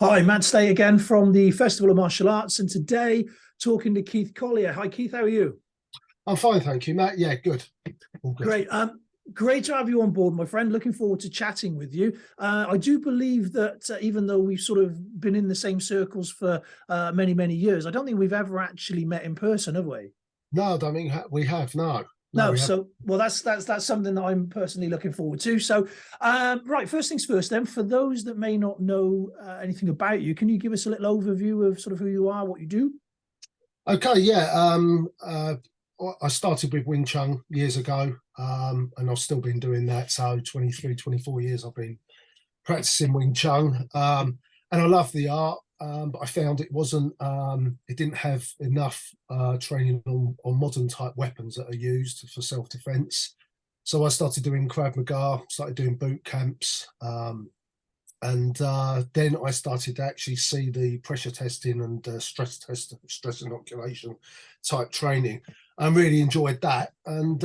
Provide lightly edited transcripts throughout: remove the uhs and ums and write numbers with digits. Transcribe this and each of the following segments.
Hi, Matt Stait again from the Festival of Martial Arts, and today talking to Keith Collyer. Hi, Keith, how are you? I'm fine, thank you, Matt. Yeah, good. All good. Great. Great to have you on board, my friend. Looking forward to chatting with you. I do believe that even though we've sort of been in the same circles for many, many years, I don't think we've ever actually met in person, have we? No, I don't think we have. No, no, No, we have. so well, that's something that I'm personally looking forward to. So, right, first things first. Then, for those that may not know anything about you, can you give us a little overview of sort of who you are, what you do? Okay, yeah. I started with Wing Chun years ago, and I've still been doing that. So 23, 24 years I've been practicing Wing Chun, and I love the art. But I found it didn't have enough training on modern type weapons that are used for self-defense. So I started doing Krav Maga, started doing boot camps, and then I started to actually see the pressure testing and stress inoculation type training, and really enjoyed that. And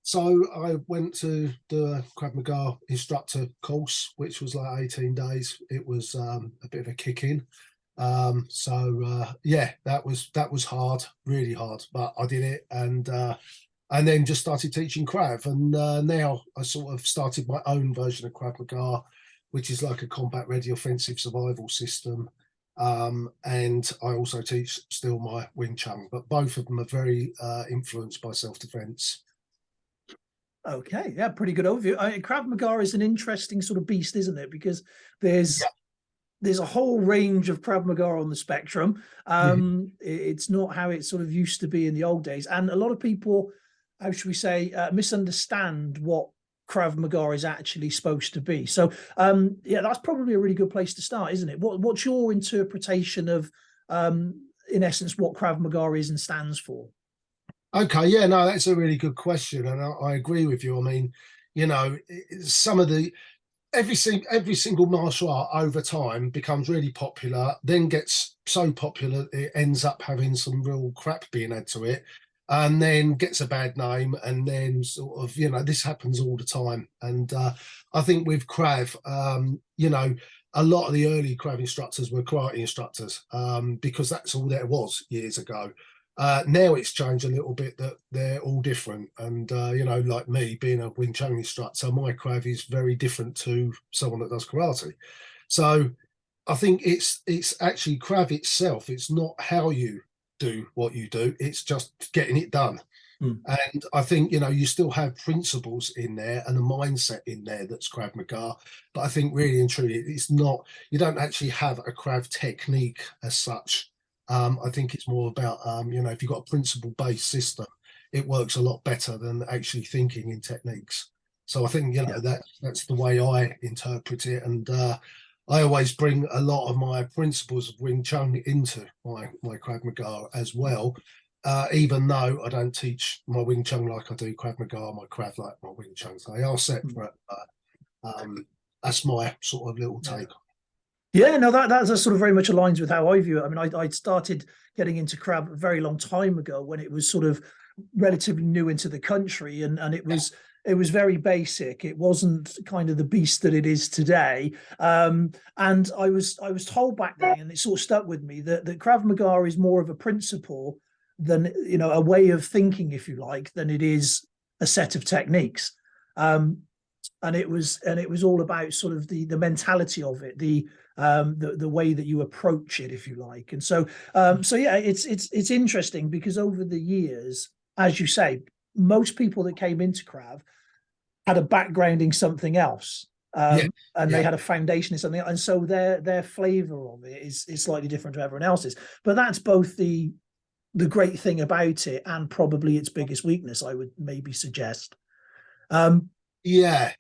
so I went to do a Krav Maga instructor course, which was like 18 days. It was a bit of a kick in. Yeah, that was hard, really hard, but I did it, and then just started teaching Krav, and now I sort of started my own version of Krav Maga, which is like a combat ready offensive survival system. And I also teach still my Wing Chun, but both of them are very influenced by self-defense. Okay, yeah, pretty good overview. Krav Maga is an interesting sort of beast, isn't it? Because there's Yeah. there's a whole range of Krav Maga on the spectrum. Yeah. It's not how it sort of used to be in the old days, and a lot of people, how should we say, misunderstand what Krav Maga is actually supposed to be. So, yeah, that's probably a really good place to start, isn't it? What's your interpretation of, in essence, what Krav Maga is and stands for? Okay, yeah, no, that's a really good question, and I agree with you. I mean, some of the every single martial art over time becomes really popular, then gets so popular it ends up having some real crap being added to it, and then gets a bad name, and then sort of this happens all the time. And I think with Krav, a lot of the early Krav instructors were karate instructors, because that's all there was years ago. Now it's changed a little bit that they're all different, and like me being a Wing Chun instructor, my Krav is very different to someone that does karate. So I think it's actually Krav itself. It's not how you do what you do; it's just getting it done. Hmm. And I think you still have principles in there and a mindset in there that's Krav Maga, but I think really and truly it's not. You don't actually have a Krav technique as such. I think it's more about if you've got a principle-based system, it works a lot better than actually thinking in techniques. So I think Yeah. that's the way I interpret it, and I always bring a lot of my principles of Wing Chun into my Krav Maga as well. Even though I don't teach my Wing Chun like I do Krav Maga, my Krav like my Wing Chun, so they are Hmm. separate. That's my sort of little Yeah. take. Yeah, no, that's sort of very much aligns with how I view it. I mean, I started getting into Krav a very long time ago when it was sort of relatively new into the country, and it was very basic. It wasn't kind of the beast that it is today. And I was told back then, and it sort of stuck with me that Krav Maga is more of a principle than a way of thinking, if you like, than it is a set of techniques. Um, and it was all about sort of the mentality of it, the way that you approach it, if you like. And so yeah, it's interesting because over the years, as you say, most people that came into Krav had a background in something else. Yeah, And they yeah. had a foundation in something, and so their flavor of it is slightly different to everyone else's. But that's both the great thing about it and probably its biggest weakness, I would maybe suggest. Um, Yeah.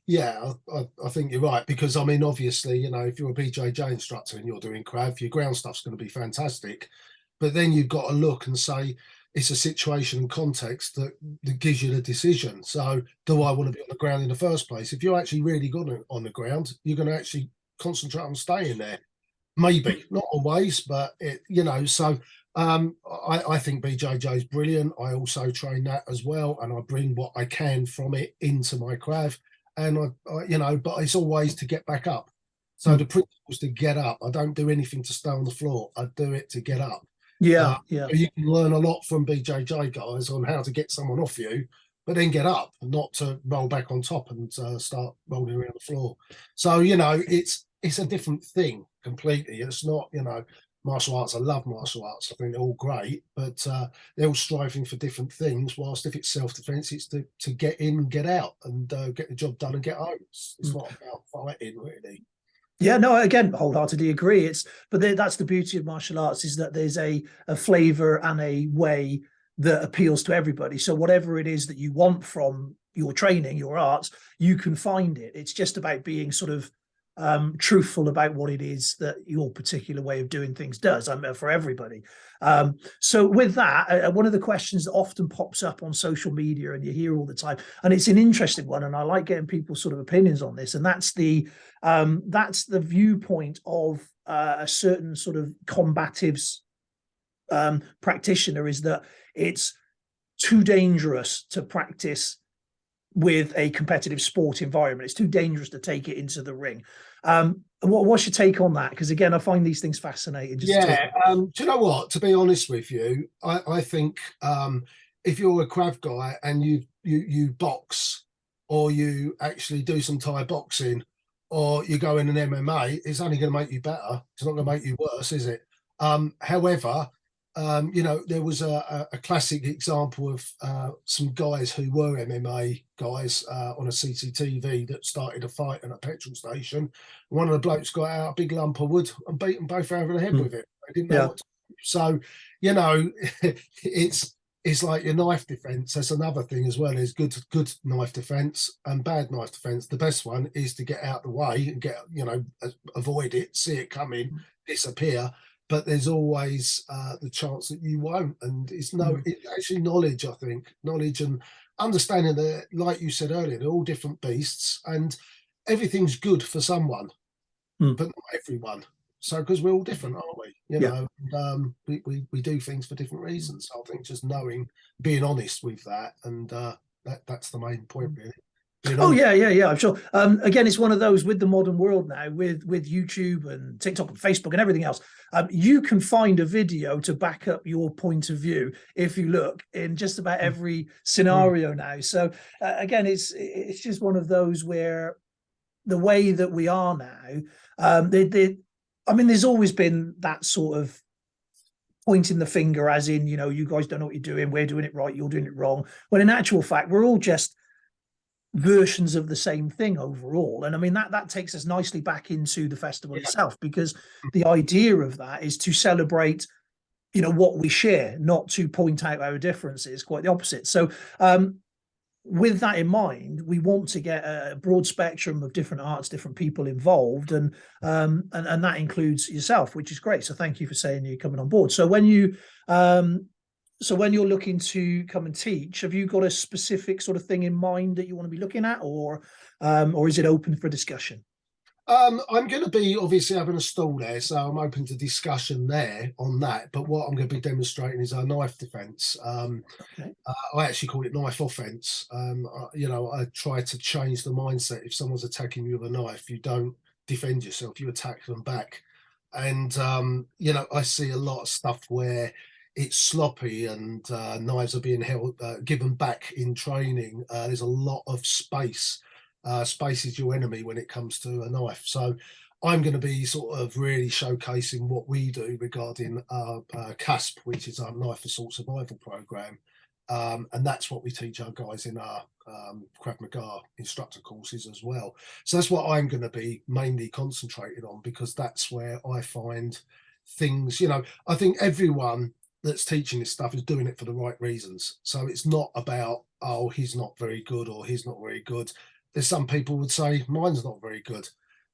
I think you're right, because I mean, obviously, if you're a BJJ instructor and you're doing Krav, your ground stuff's going to be fantastic, but then you've got to look and say it's a situation and context that gives you the decision. So, do I want to be on the ground in the first place? If you're actually really good on the ground, you're going to actually concentrate on staying there. Maybe not always, but so I think BJJ is brilliant. I also train that as well, and I bring what I can from it into my Krav, and but it's always to get back up. So the principle is to get up. I don't do anything to stay on the floor. I do it to get up. Yeah, yeah. You can learn a lot from BJJ guys on how to get someone off you, but then get up, not to roll back on top and start rolling around the floor. So, you know, it's a different thing completely. It's not, you know, martial arts. I love martial arts. I think they're all great, but they're all striving for different things. Whilst if it's self-defense, it's to get in and get out and get the job done and get home. It's not about fighting, really. Yeah, no, again, wholeheartedly agree. That's the beauty of martial arts, is that there's a flavor and a way that appeals to everybody. So whatever it is that you want from your training, your arts, you can find it. It's just about being sort of truthful about what it is that your particular way of doing things does. For everybody. So with that, one of the questions that often pops up on social media and you hear all the time, and it's an interesting one, and I like getting people's sort of opinions on this, and that's the viewpoint of a certain sort of combatives practitioner, is that it's too dangerous to practice with a competitive sport environment. It's too dangerous to take it into the ring. What's your take on that? Because again, I find these things fascinating. Do you know what? To be honest with you, I think if you're a Krav guy and you box, or you actually do some Thai boxing, or you go in an MMA, it's only going to make you better. It's not going to make you worse, is it? However, you know, there was a classic example of some guys who were MMA guys on a CCTV that started a fight at a petrol station. One of the blokes got out a big lump of wood and beat them both over the head with it. They didn't know what to do. So, you know, it's like your knife defense. That's another thing as well. Is good knife defense and bad knife defense. The best one is to get out the way and get, you know, avoid it, see it coming, disappear. But there's always the chance that you won't. And it's actually knowledge, I think. Knowledge and understanding that, like you said earlier, they're all different beasts and everything's good for someone, but not everyone. So, because we're all different, aren't we? You know, and, we do things for different reasons. So I think just knowing, being honest with that, and that's the main point, really. Oh yeah, I'm sure. Again, it's one of those with the modern world now, with YouTube and TikTok and Facebook and everything else. You can find a video to back up your point of view if you look in just about every scenario now. So again, it's just one of those where the way that we are now, I mean, there's always been that sort of pointing the finger, as in, you know, you guys don't know what you're doing, we're doing it right, you're doing it wrong. When in actual fact, we're all just versions of the same thing overall. And I mean, that takes us nicely back into the festival itself, because the idea of that is to celebrate, you know, what we share, not to point out our differences. Quite the opposite. So with that in mind, we want to get a broad spectrum of different arts, different people involved, and that includes yourself, which is great. So thank you for saying you're coming on board. So when you're looking to come and teach, have you got a specific sort of thing in mind that you want to be looking at, or is it open for discussion? I'm going to be obviously having a stall there, so I'm open to discussion there on that. But what I'm going to be demonstrating is our knife defense. I actually call it knife offense. You know, I try to change the mindset. If someone's attacking you with a knife, you don't defend yourself, you attack them back. And you know, I see a lot of stuff where it's sloppy and knives are being held, given back in training. There's a lot of space. Space is your enemy when it comes to a knife. So I'm going to be sort of really showcasing what we do regarding our CASP, which is our Knife Assault Survival Program. And that's what we teach our guys in our Krav Maga instructor courses as well. So that's what I'm going to be mainly concentrating on, because that's where I find things, you know, I think everyone that's teaching this stuff is doing it for the right reasons. So it's not about, oh, he's not very good or he's not very good. There's some people would say mine's not very good.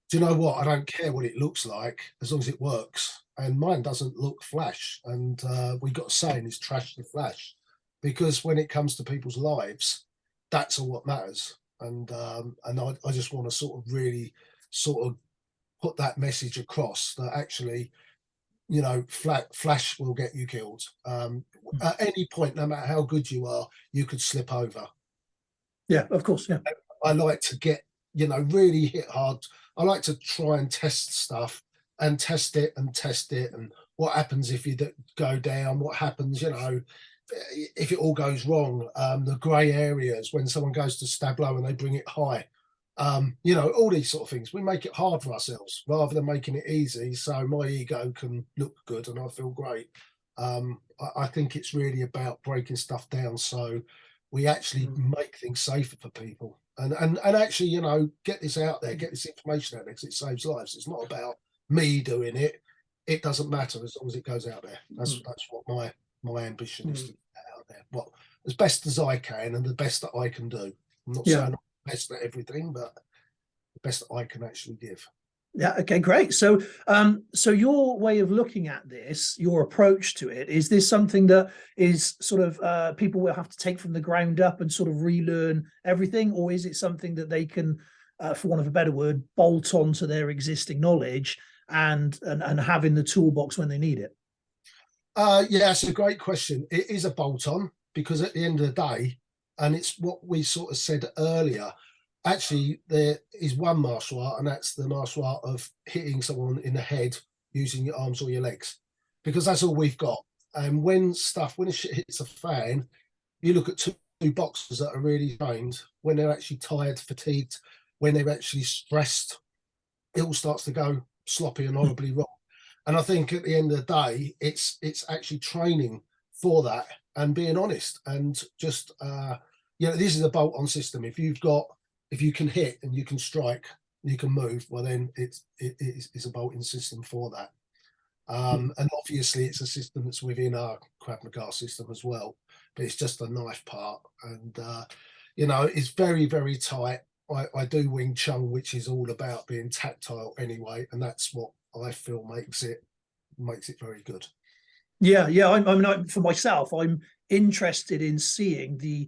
Do you know what? I don't care what it looks like as long as it works. And mine doesn't look flash. And we got a saying, is trash the flash, because when it comes to people's lives, that's all what matters. And I just want to sort of really sort of put that message across that actually, you know, flash will get you killed. At any point, no matter how good you are, you could slip over. Yeah, of course. Yeah. I like to get you know, really hit hard. I like to try and test stuff and test it and test it. And what happens if you go down? What happens, you know, if it all goes wrong? The grey areas when someone goes to stab low and they bring it high. You know, all these sort of things. We make it hard for ourselves rather than making it easy. So my ego can look good and I feel great. I think it's really about breaking stuff down so we actually make things safer for people and actually, you know, get this out there, get this information out there because it saves lives. It's not about me doing it. It doesn't matter as long as it goes out there. That's what my ambition is to get out there. What as best as I can and the best that I can do. I'm not saying I'm the best at everything, but the best that I can actually give. Yeah. Okay, great. So, so your way of looking at this, your approach to it, is this something that is sort of people will have to take from the ground up and sort of relearn everything, or is it something that they can, for want of a better word, bolt onto their existing knowledge and have in the toolbox when they need it? Yeah, it's a great question. It is a bolt on because at the end of the day, and it's what we sort of said earlier. Actually, there is one martial art, and that's the martial art of hitting someone in the head using your arms or your legs, because that's all we've got. And when shit hits a fan, you look at two boxers that are really trained, when they're actually tired, fatigued, when they're actually stressed, it all starts to go sloppy and horribly wrong. And I think at the end of the day, it's actually training for that and being honest and just, you know, this is a bolt-on system. If you can hit and you can strike, you can move, well then it's a bolt-in system for that. And obviously it's a system that's within our Krav Maga system as well, but it's just a knife part. And, you know, it's very, very tight. I do Wing Chun, which is all about being tactile anyway. And that's what I feel makes it very good. Yeah, yeah. I mean, for myself, I'm interested in seeing the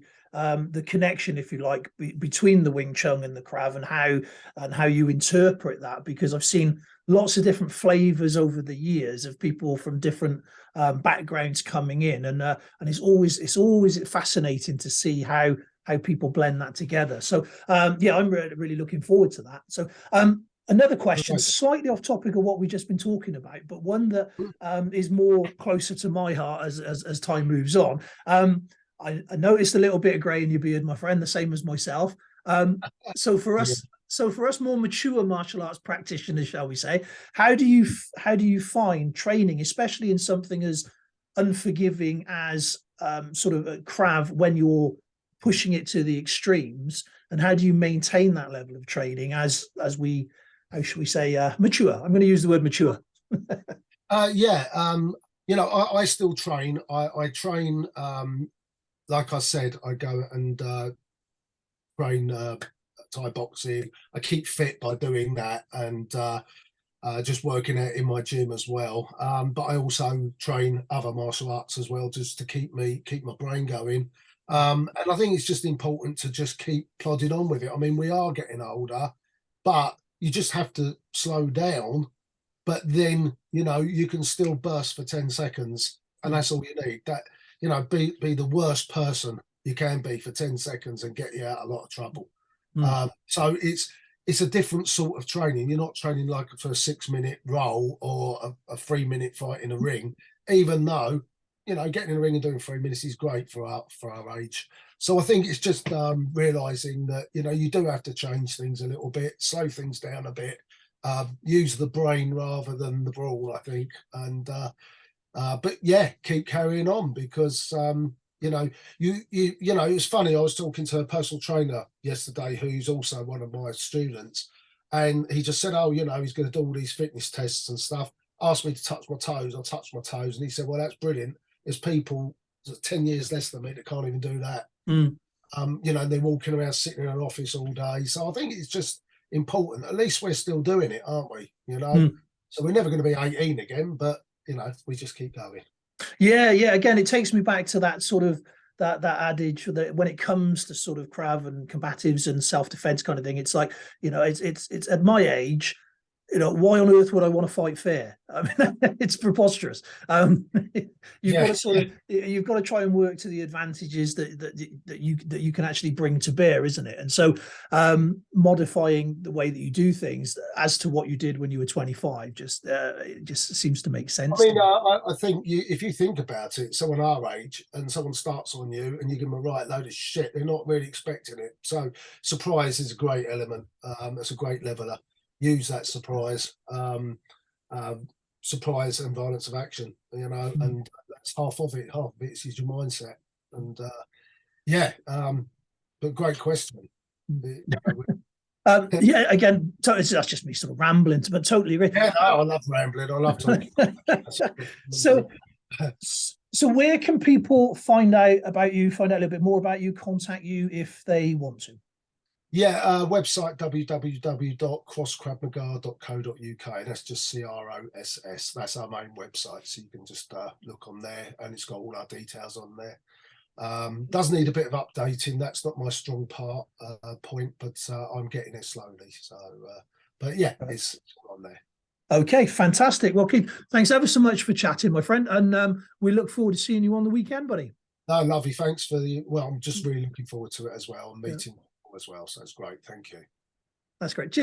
connection, if you like, between the Wing Chun and the Krav, and how you interpret that, because I've seen lots of different flavors over the years of people from different backgrounds coming in, and it's always fascinating to see how people blend that together. So yeah, I'm really looking forward to that. So another question, slightly off topic of what we've just been talking about, but one that is more closer to my heart as time moves on. I noticed a little bit of grey in your beard, my friend, the same as myself. So for us more mature martial arts practitioners, shall we say, how do you find training, especially in something as unforgiving as sort of a Krav, when you're pushing it to the extremes, and how do you maintain that level of training as we, how should we say, mature? I'm going to use the word mature. Yeah, you know, I still train. I train, like I said, I go and train Thai boxing. I keep fit by doing that, and just working out in my gym as well. But I also train other martial arts as well, just to keep my brain going. And I think it's just important to just keep plodding on with it. I mean, we are getting older, but you just have to slow down. But then, you know, you can still burst for 10 seconds, and that's all you need. That, you know, be the worst person you can be for 10 seconds and get you out of a lot of trouble. So it's a different sort of training. You're not training like for a 6-minute roll or a 3-minute fight in a ring, even though, you know, getting in the ring and doing 3 minutes is great for our age. So I think it's just realizing that, you know, you do have to change things a little bit, slow things down a bit, use the brain rather than the brawl, I think. And but yeah, keep carrying on, because you know, you know, it was funny. I was talking to a personal trainer yesterday who's also one of my students, and he just said, "Oh, you know, he's going to do all these fitness tests and stuff. Asked me to touch my toes. I touched my toes, and he said, "Well, that's brilliant. There's people 10 years less than me that can't even do that. You know, they're walking around sitting in an office all day. So I think it's just important. At least we're still doing it, aren't we? You know, so we're never going to be 18 again, but you know, we just keep going." Yeah, yeah. Again, it takes me back to that sort of that adage that when it comes to sort of Krav and combatives and self-defense kind of thing, it's like, you know, it's at my age, you know, why on earth would I want to fight fair? I mean, it's preposterous. You've got to sort of, you've got to try and work to the advantages that you can actually bring to bear, isn't it? And so, modifying the way that you do things as to what you did when you were 25 just it just seems to make sense. I mean, I think if you think about it, someone our age and someone starts on you and you give them a right load of shit, they're not really expecting it. So surprise is a great element. It's a great leveler. Use that surprise, surprise and violence of action, you know, and that's half of it. Half of it is your mindset. And but great question. Yeah, again, that's just me sort of rambling, but totally. Yeah, no, I love rambling. I love talking. So where can people find out about you, find out a little bit more about you, contact you if they want to? Yeah, website www.crosskravmaga.co.uk. That's just CROSS. That's our main website. So you can just look on there, and it's got all our details on there. Does need a bit of updating. That's not my strong point, but I'm getting it slowly. So, but yeah, it's on there. Okay, fantastic. Well, Keith, thanks ever so much for chatting, my friend, and we look forward to seeing you on the weekend, buddy. No, lovely. Thanks for the. Well, I'm just really looking forward to it as well, and meeting as well. So it's great. Thank you. That's great. Cheers.